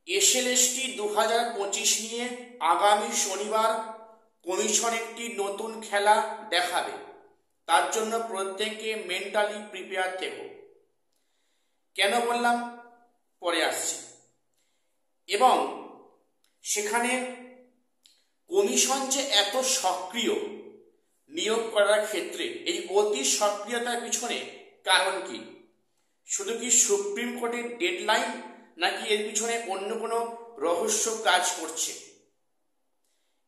SLST 2025 নিয়ে আগামী শনিবার কমিশন একটি নতুন খেলা দেখাবে। তার জন্য প্রত্যেকে মেন্টালি প্রিপেয়ার থেকো। কেন বললাম পরে আসছি। এবং সেখানে কমিশন যে এত সক্রিয় নিয়োগ করার ক্ষেত্রে, এই অতি সক্রিয়তার পিছনে কারণ কি? শুধু কি সুপ্রিম কোর্টের ডেডলাইন, নাকি এর পিছনে অন্য কোনো রহস্য কাজ করছে?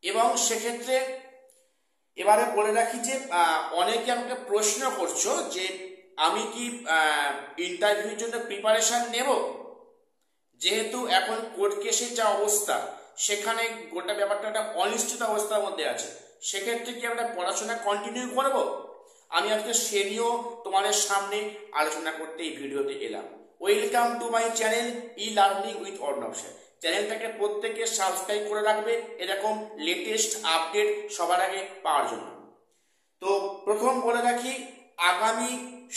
এবং সেক্ষেত্রে এবারে বলে রাখি যে অনেকে আমাকে প্রশ্ন করছো যে আমি কি ইন্টারভিউর জন্য প্রিপারেশন নেব, যেহেতু এখন কোর্ট কেসের যা অবস্থা, সেখানে গোটা ব্যাপারটা একটা অনিশ্চিত অবস্থার মধ্যে আছে। সেক্ষেত্রে কি আমরা পড়াশোনা কন্টিনিউ করব? আমি আজকে সে নিয়েও তোমাদের সামনে আলোচনা করতে এই ভিডিওতে এলাম। Welcome to my channel e learning with Arnab sir. চ্যানেলটাকে প্রত্যেকে সাবস্ক্রাইব করে রাখবে এরকম লেটেস্ট আপডেট সবার আগে পাওয়ার জন্য। তো প্রথম বলে রাখি, আগামী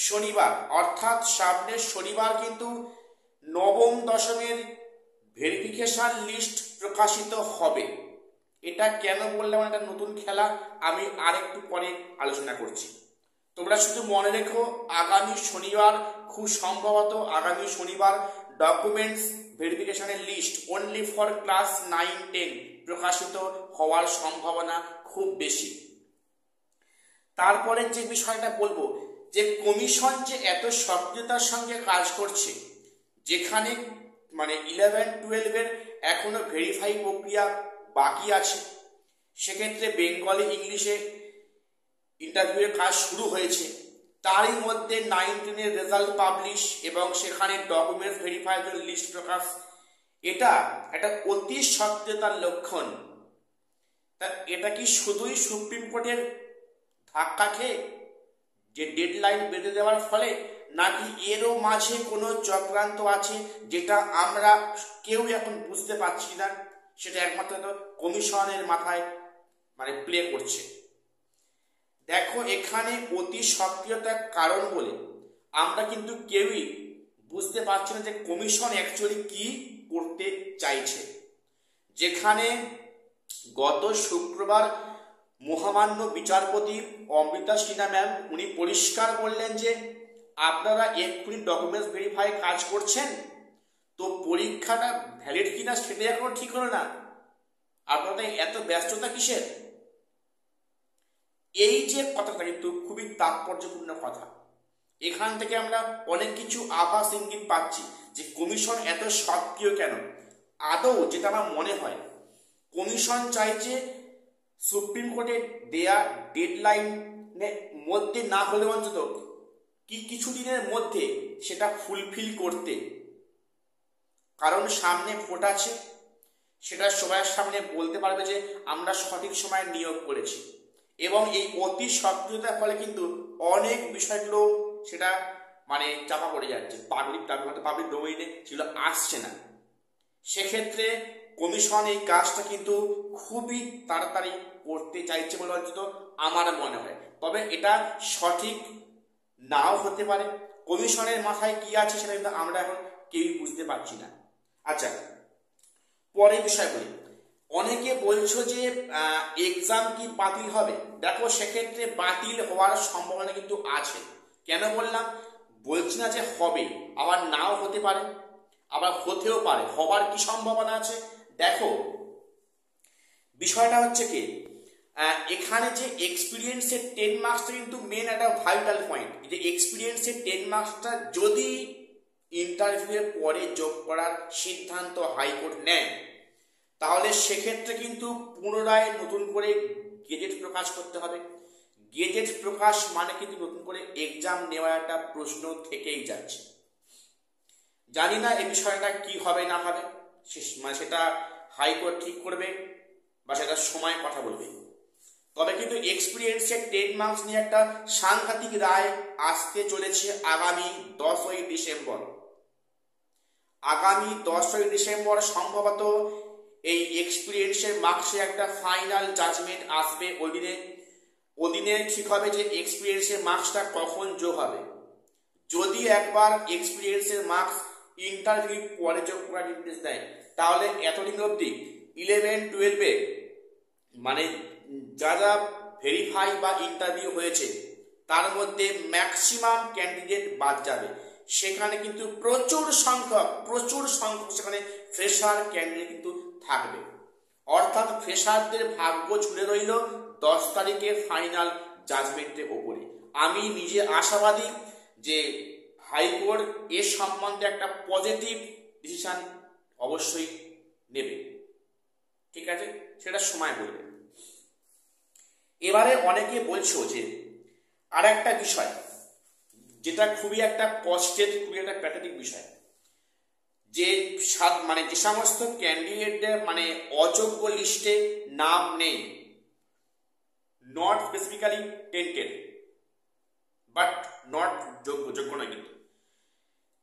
শনিবার অর্থাৎ সামনের শনিবার কিন্তু নবম দশমের ভেরিফিকেশন লিস্ট প্রকাশিত হবে। এটা কেন বললাম একটা নতুন খেলা, আমি আরেকটু পরে আলোচনা করছি। তোমরা শুধু মনে রেখো, আগামী শনিবার, খুব সম্ভবত আগামী শনিবার ডকুমেন্টস ভেরিফিকেশনের লিস্ট অনলি ফর ক্লাস 9-10 প্রকাশিত হওয়ার সম্ভাবনা খুব বেশি। তারপরে যে বিষয়টা বলবো, যে কমিশন যে এত সক্রিয়তার সঙ্গে কাজ করছে, যেখানে মানে 11-12 এখনো ভেরিফাই প্রক্রিয়া বাকি আছে, সেক্ষেত্রে বেঙ্গলি ইংলিশে ইন্টারভিউয়ের কাজ শুরু হয়েছে। তারই মধ্যে 9-10 রেজাল্ট পাবলিশ এবং সেখানে ডকুমেন্টস ভেরিফাইড লিস্ট প্রকাশ, এটা একটা অতি সক্রিয়তার লক্ষণ। তা এটা কি শুধুই সুপ্রিম কোর্টের ধাক্কা খেয়ে যে ডেডলাইন বেঁধে দেওয়ার ফলে, নাকি এরও মাঝে কোনো চক্রান্ত আছে যেটা আমরা কেউ এখন বুঝতে পারছি না? সেটা একমাত্র কমিশনের মাথায় মানে প্লে করছে। দেখো, এখানে অতি সক্রিয়তার কারণ বলে আমরা কিন্তু কেউই বুঝতে পারছি না যে কমিশন অ্যাকচুয়ালি কি করতে চাইছে। যেখানে গত শুক্রবার মহামান্য বিচারপতি অমৃতা সিনহা ম্যাম উনি পরিষ্কার বললেন যে আপনারা এক্ষুনি ডকুমেন্টস ভেরিফাই কাজ করছেন, তো পরীক্ষাটা ভ্যালিড কিনা সেটা এখনো ঠিক হলো না, আপনাদের এত ব্যস্ততা কিসের? এই যে কথাটা কিন্তু খুবই তাৎপর্যপূর্ণ কথা। এখান থেকে আমরা অনেক কিছু আভাস ইঙ্গিত পাচ্ছি যে কমিশন এত সক্রিয় কেন। আদৌ যেটা আমার মনে হয়, কমিশন চাইছে সুপ্রিম কোর্টের দেয়া ডেডলাইনের মধ্যে না হলে অন্তত কিছু দিনের মধ্যে সেটা ফুলফিল করতে। কারণ সামনে ভোট আছে, সেটা সবার সামনে বলতে পারবে যে আমরা সঠিক সময় নিয়োগ করেছি। এবং এই অতি সক্রিয়তার ফলে কিন্তু অনেক বিষয়গুলো সেটা মানে চাপা পড়ে যাচ্ছে, পাবলিক ডোমেইনে সেগুলো আসছে না। সেক্ষেত্রে কমিশন এই কাজটা কিন্তু খুবই তাড়াতাড়ি করতে চাইছে বলে অন্তত আমার মনে হয়। তবে এটা সঠিক নাও হতে পারে। কমিশনের মাথায় কি আছে সেটা কিন্তু আমরা এখন কেউই বুঝতে পারছি না। আচ্ছা, পরের বিষয় বলি। অনেকে বলছো যে এক্সাম কি বাতিল হবে? দেখো, সেক্ষেত্রে বাতিল হওয়ার সম্ভাবনা কিন্তু আছে। কেন বললাম? বলছি না যে হবে, আবার নাও হতে পারে, আবার হতেও পারে। হবার কি সম্ভাবনা আছে? দেখো, বিষয়টা হচ্ছে কি, এখানে যে এক্সপিরিয়েন্সের 10 মার্কসটা কিন্তু মেন একটা ভাইটাল পয়েন্ট। যে এক্সপিরিয়েন্সের 10 মার্কসটা যদি ইন্টারভিউয়ের পরে যোগ করার সিদ্ধান্ত হাইকোর্ট নেয়, তাহলে সেক্ষেত্রে কিন্তু পুনরায় নতুন করে গেজেট প্রকাশ করতে হবে। গেজেট প্রকাশ মানে কিন্তু নতুন করে এক্সাম নেওয়ার একটা প্রশ্ন থেকেই যাচ্ছে। জানি না এই বিষয়টা কি হবে না হবে, মানে সেটা হাইকোর্ট ঠিক করবে বা সেটা সময় কথা বলবে। তবে কিন্তু এক্সপিরিয়েন্সের 10 মার্কস নিয়ে একটা সাংঘাতিক রায় আসতে চলেছে আগামী 10ই ডিসেম্বর। আগামী 10ই ডিসেম্বর সম্ভবত এই এক্সপিরিয়েন্সের মার্কসে একটা ফাইনাল জাজমেন্ট আসবে। ওদিনে ঠিক হবে যে এক্সপিরিয়েন্সের মার্কসটা কখন যোগ হবে। যদি একবার এক্সপিরিয়েন্সের মার্কস ইন্টারভিউ পরে যোগ করার নির্দেশ দেয়, তাহলে এতদিন অবধি 11-12 মানে যারা ভেরিফাই বা ইন্টারভিউ হয়েছে তার মধ্যে ম্যাক্সিমাম ক্যান্ডিডেট বাদ যাবে। সেখানে কিন্তু প্রচুর সংখ্যক সেখানে ফ্রেশার ক্যান্ডিডেট কিন্তু থাকবে। অর্থাৎ ফ্রেশারদের ভাগ্য ঝুলে রইল 10 তারিখের ফাইনাল জাজমেন্টের ওপরে। আমি নিজে আশাবাদী যে হাইকোর্ট এ সম্বন্ধে একটা পজিটিভ ডিসিশন অবশ্যই নেবে। ঠিক আছে, সেটা সময় বলবে। এবারে অনেকে বলছো যে আর একটা বিষয় যেটা খুবই একটা কষ্টের, খুবই একটা প্যাথেটিক বিষয়, যে মানে যে সমস্ত ক্যান্ডিডেটদের মানে অযোগ্য লিস্টে নাম নেই, not specifically tainted but not যোগ্য নয়, কিন্তু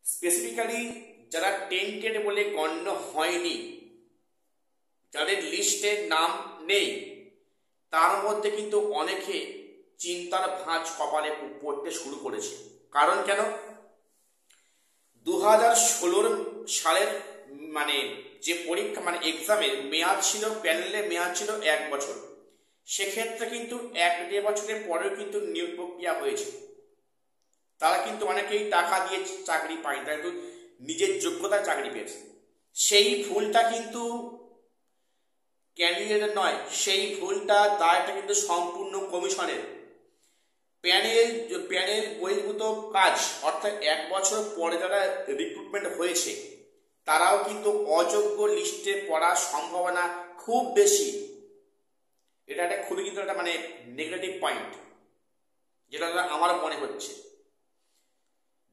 স্পেসিফিক্যালি যারা টেন্টেড বলে গণ্য হয়নি, যাদের লিস্টে নাম নেই, তার মধ্যে কিন্তু অনেকে চিন্তার ভাঁজ কপালে পড়তে শুরু করেছে। কারণ কেন, 2016 সালের মানে যে পরীক্ষা মানে এক্সামের মেয়াদ ছিল, প্যানেলের মেয়াদ ছিল 1 বছর। সেক্ষেত্রে কিন্তু 1-1.5 বছরের পরেও কিন্তু নিয়োগ প্রক্রিয়া হয়েছে। তারা কিন্তু অনেকেই টাকা দিয়ে চাকরি পায়, তারা কিন্তু নিজের যোগ্যতায় চাকরি পেয়েছে। সেই ভুলটা কিন্তু ক্যান্ডিডেটের নয়, সেই ভুলটা দায়টা কিন্তু সম্পূর্ণ কমিশনের। প্যানেল বহির্ভূত কাজ, অর্থাৎ 1 বছর পরে যারা রিক্রুটমেন্ট হয়েছে তারাও কিন্তু অযোগ্য লিস্টে পড়ার সম্ভাবনা খুব বেশি। এটা একটা খুবই কিন্তু একটা মানে নেগেটিভ পয়েন্ট, যেটা আমার মনে হচ্ছে।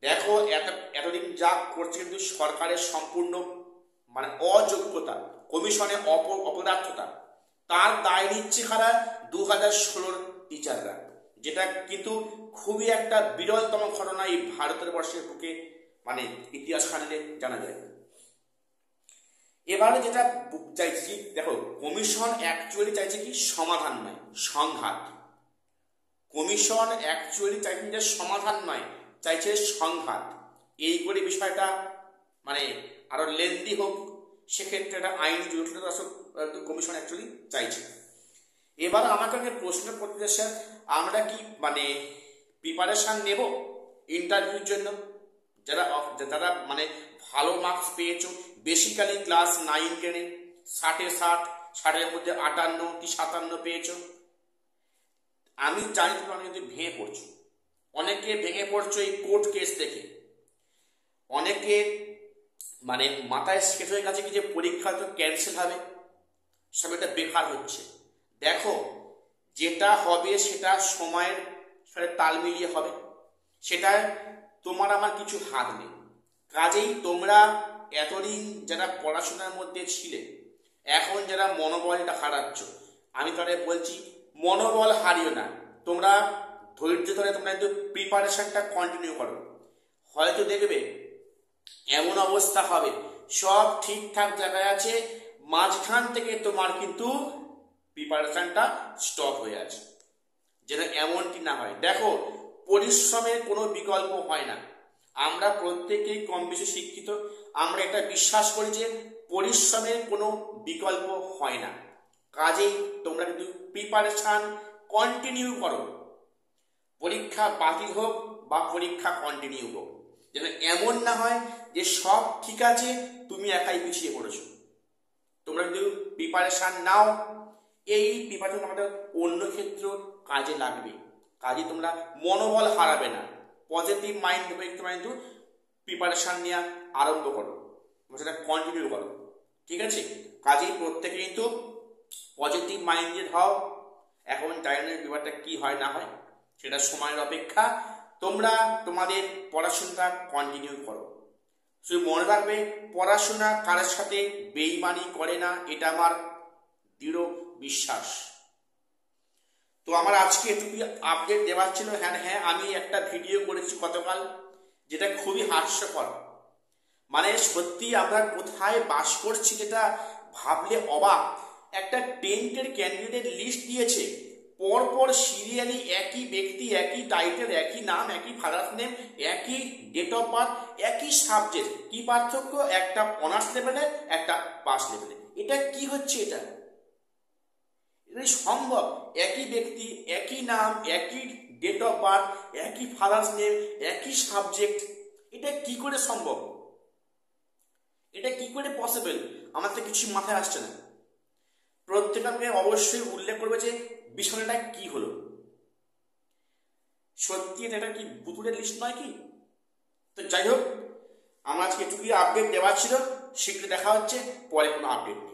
দেখো এতদিন যা করছে কিন্তু সরকারের সম্পূর্ণ মানে অযোগ্যতা, কমিশনে অপদার্থতা, তার দায় নিচ্ছে কারা? 2016 টিচাররা, যেটা কিন্তু খুবই একটা বিরলতম ঘটনা এই ভারতের বর্ষের বুকে, মানে ইতিহাস খানিলে জানা যায়। এবারে যেটা চাইছি, দেখো কমিশন অ্যাকচুয়ালি চাইছে কি সমাধান নয়, সংঘাত। কমিশন অ্যাকচুয়ালি চাইছে যে সমাধান নয়, চাইছে সংঘাত। এই করে বিষয়টা মানে আরো লেন্দি হোক, সেক্ষেত্রে একটা আইন জটিলতা কমিশন অ্যাকচুয়ালি চাইছে। এবার আমাকে প্রশ্ন করতে, স্যার আমরা কি মানে প্রিপারেশন নেব ইন্টারভিউর জন্য? যারা মানে ভালো মার্কস পেয়েছো, বেসিক্যালি ক্লাস 9-10-এ 60-এ 60-এর মধ্যে 58 কি 57 পেয়েছো, আমি জানি তুমি যদি ভেঙে পড়ছো, অনেকে ভেঙে পড়ছো এই কোর্ট কেস দেখে। অনেকে মানে মাথায় সেট হয়ে গেছে কি যে পরীক্ষা তো ক্যান্সেল হবে, সব এটা বেকার হচ্ছে। দেখো যেটা হবে সেটা সময়ের সাথে তাল মিলিয়ে হবে, সেটা তোমার আমার কিছু হাত নেই। কাজেই তোমরা এতদিন যারা পড়াশোনার মধ্যে ছিলে, এখন যারা মনোবলটা হারাচ্ছ, আমি তাদের বলছি মনোবল হারিও না। তোমরা ধৈর্য ধরে তোমরা কিন্তু প্রিপারেশনটা কন্টিনিউ করো। হয়তো দেখবে এমন অবস্থা হবে সব ঠিকঠাক জায়গায় আছে, মাঝখান থেকে তোমার কিন্তু প্রিপারেশনটা স্টপ হয়ে আছে। যেন এমনটি না হয়। দেখো পরিশ্রমের কোনো বিকল্প হয় না। আমরা প্রত্যেকেই কম বেশি শিক্ষিত, আমরা এটা বিশ্বাস করি যে পরিশ্রমের কোনো বিকল্প হয় না। কাজেই তোমরা কিন্তু প্রিপারেশন কন্টিনিউ করো, পরীক্ষা বাতিল হোক বা পরীক্ষা কন্টিনিউ হোক। যেন এমন না হয় যে সব ঠিক আছে তুমি একাই পিছিয়ে পড়েছো। তোমরা কিন্তু প্রিপারেশন নাও, এই প্রিপারেশন আমাদের অন্য ক্ষেত্র কাজে লাগবে। কাজে তোমরা মনোবল হারাবে না, পজিটিভ মাইন্ড কিন্তু প্রিপারেশন নেওয়া আরম্ভ করো, সেটা কন্টিনিউ করো। ঠিক আছে, কাজেই প্রত্যেকে কিন্তু পজিটিভ মাইন্ডেড হও। এখন জানি না ব্যাপারটা কি হয় না হয়, সেটা সময়ের অপেক্ষা। তোমরা তোমাদের পড়াশোনাটা কন্টিনিউ করো। শুধু মনে রাখবে পড়াশোনা কারোর সাথে বেইমানি করে না, এটা আমার দৃঢ় বিশ্বাস। তো আমার আজকে এটুকুই আপডেট দেওয়ার ছিল। হ্যাঁ আমি একটা ভিডিও করেছি গতকাল, যেটা খুবই হাস্যকর। মানে সত্যি আমরা কোথায় বাস করছি, যেটা ভাবলে অবাক। একটা টেন্টের ক্যান্ডিডেট লিস্ট দিয়েছে, পরপর সিরিয়ালি একই ব্যক্তি, একই টাইটেল, একই নাম, একই ফাদার্স নেম, একই ডেট অফ বার্থ, একই সাবজেক্ট, কি পার্থক্য? একটা অনার্স লেভেলে, একটা পাস লেভেলে। এটা কি হচ্ছে? এটা সম্ভব? একই ব্যক্তি, একই নাম, একই ডেট অফ বার্থ, একই ফাদার্স নেম, একই সাবজেক্ট, এটা কি করে সম্ভব? এটা কি করে পসিবল? আমার তো কিছু মাথায় আসছে না। প্রত্যেককে অবশ্যই উল্লেখ করবে যে বিষয়টা কি হলো। সত্যি এটা কি বুতুরের লিস্ট নয় কি? তো যাই হোক, আমার আজকে এটুকুই আপডেট দেওয়া ছিল। শীঘ্রই দেখা হচ্ছে পরে কোনো আপডেট।